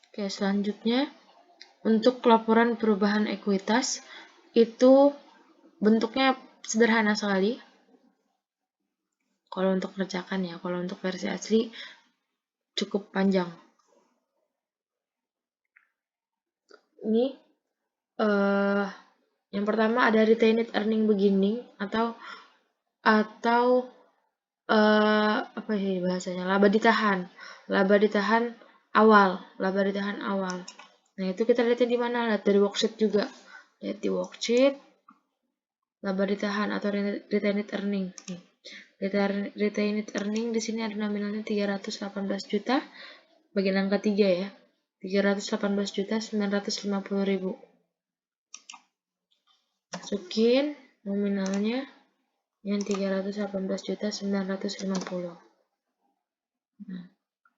Oke, selanjutnya untuk laporan perubahan ekuitas itu bentuknya sederhana sekali. Kalau untuk kerjakan ya, kalau untuk versi asli cukup panjang. Ini yang pertama ada retained earning beginning atau apa sih bahasanya, laba ditahan awal. Nah, itu kita lihatnya di mana? Lihat dari worksheet juga. Lihat di worksheet laba ditahan atau retained earning. Retained earning di sini ada nominalnya 318 juta. Bagian angka 3 ya. 318 juta 950 ribu. Masukin nominalnya yang 318 juta 950. Nah,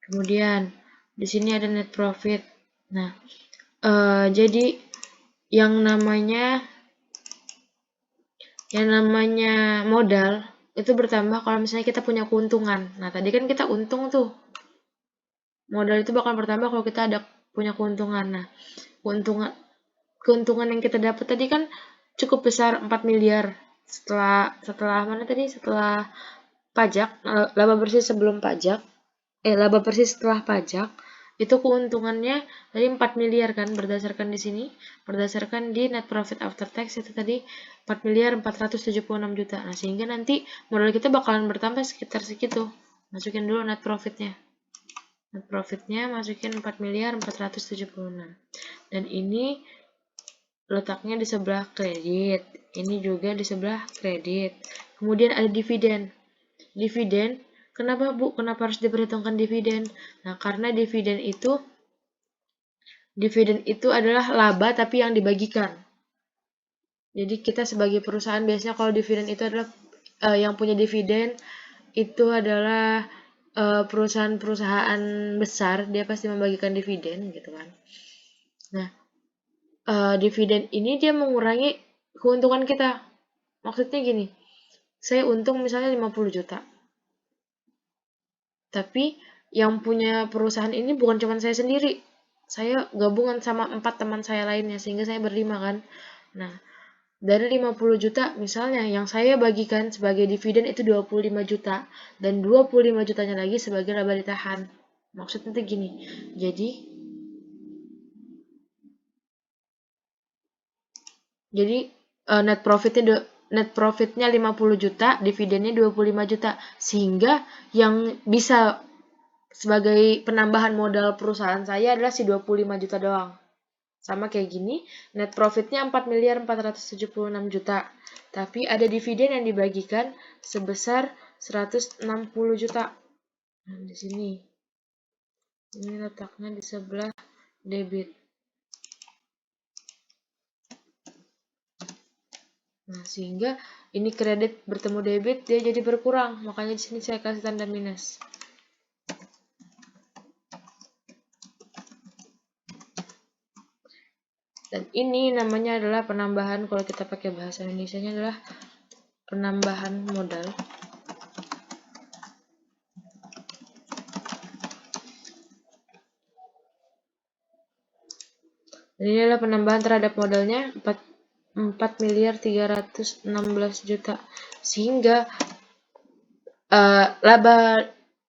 kemudian di sini ada net profit. Nah, jadi yang namanya modal itu bertambah kalau misalnya kita punya keuntungan. Nah, tadi kan kita untung tuh. Modal itu bakal bertambah kalau kita ada punya keuntungan. Nah, keuntungan yang kita dapat tadi kan cukup besar, 4 miliar. Setelah mana tadi? Setelah pajak, laba bersih sebelum pajak. Laba bersih setelah pajak. Itu keuntungannya tadi 4 miliar kan, berdasarkan di sini, berdasarkan di net profit after tax itu tadi 4 miliar 476 juta. Nah, sehingga nanti modal kita bakalan bertambah sekitar segitu. Masukin dulu net profitnya. Net profitnya masukin 4 miliar 476. Dan ini letaknya di sebelah kredit. Ini juga di sebelah kredit. Kemudian ada dividen. Dividen, kenapa Bu? Kenapa harus diperhitungkan dividen? Nah, karena dividen itu adalah laba tapi yang dibagikan. Jadi kita sebagai perusahaan biasanya kalau dividen itu adalah yang punya dividen itu adalah perusahaan-perusahaan besar, dia pasti membagikan dividen gitu kan. Nah, dividen ini dia mengurangi keuntungan kita. Maksudnya gini, saya untung misalnya 50 juta. Tapi yang punya perusahaan ini bukan cuma saya sendiri. Saya gabungan sama 4 teman saya lainnya sehingga saya berlima kan. Nah, dari 50 juta misalnya yang saya bagikan sebagai dividen itu 25 juta dan 25 jutanya lagi sebagai laba ditahan. Maksudnya itu gini. Jadi net profitnya 50 juta, dividennya 25 juta. Sehingga yang bisa sebagai penambahan modal perusahaan saya adalah si 25 juta doang. Sama kayak gini, net profitnya 4 miliar 476 juta. Tapi ada dividen yang dibagikan sebesar 160 juta. Nah, di sini. Ini letaknya di sebelah debit. Nah, sehingga ini kredit bertemu debit, dia jadi berkurang. Makanya di sini saya kasih tanda minus. Dan ini namanya adalah penambahan, kalau kita pakai bahasa Indonesianya adalah penambahan modal. Dan ini adalah penambahan terhadap modalnya 4 miliar 316 juta. Sehingga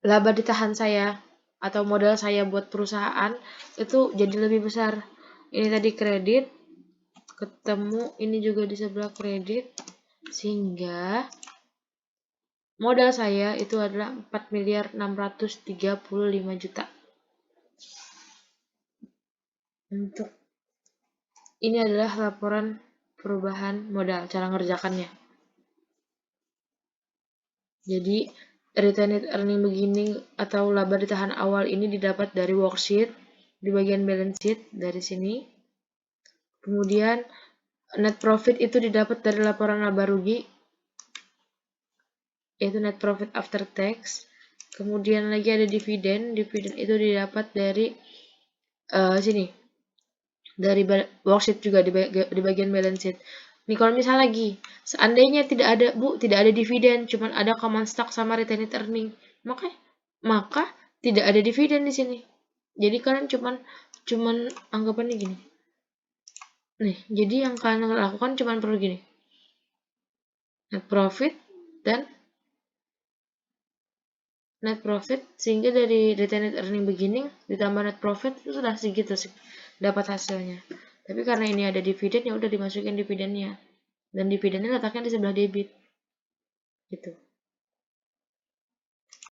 laba ditahan saya atau modal saya buat perusahaan itu jadi lebih besar. Ini tadi kredit ketemu ini juga di sebelah kredit, sehingga modal saya itu adalah 4 miliar 635 juta. Untuk ini adalah laporan perubahan modal, cara ngerjakannya. Jadi retained earning beginning atau laba ditahan awal ini didapat dari worksheet di bagian balance sheet dari sini. Kemudian net profit itu didapat dari laporan laba rugi, yaitu net profit after tax. Kemudian lagi ada dividen itu didapat dari sini, dari worksheet juga di bagian balance sheet. Nih kalau misal lagi, seandainya tidak ada dividen, cuma ada common stock sama retained earning, maka tidak ada dividen di sini. Jadi kalian cuman anggapannya gini. Nih, jadi yang kalian lakukan cuman perlu gini. Net profit dan net profit, sehingga dari retained earning beginning ditambah net profit itu sudah segitu sih dapat hasilnya. Tapi karena ini ada dividen, ya udah dimasukin dividennya, dan dividennya letaknya di sebelah debit gitu.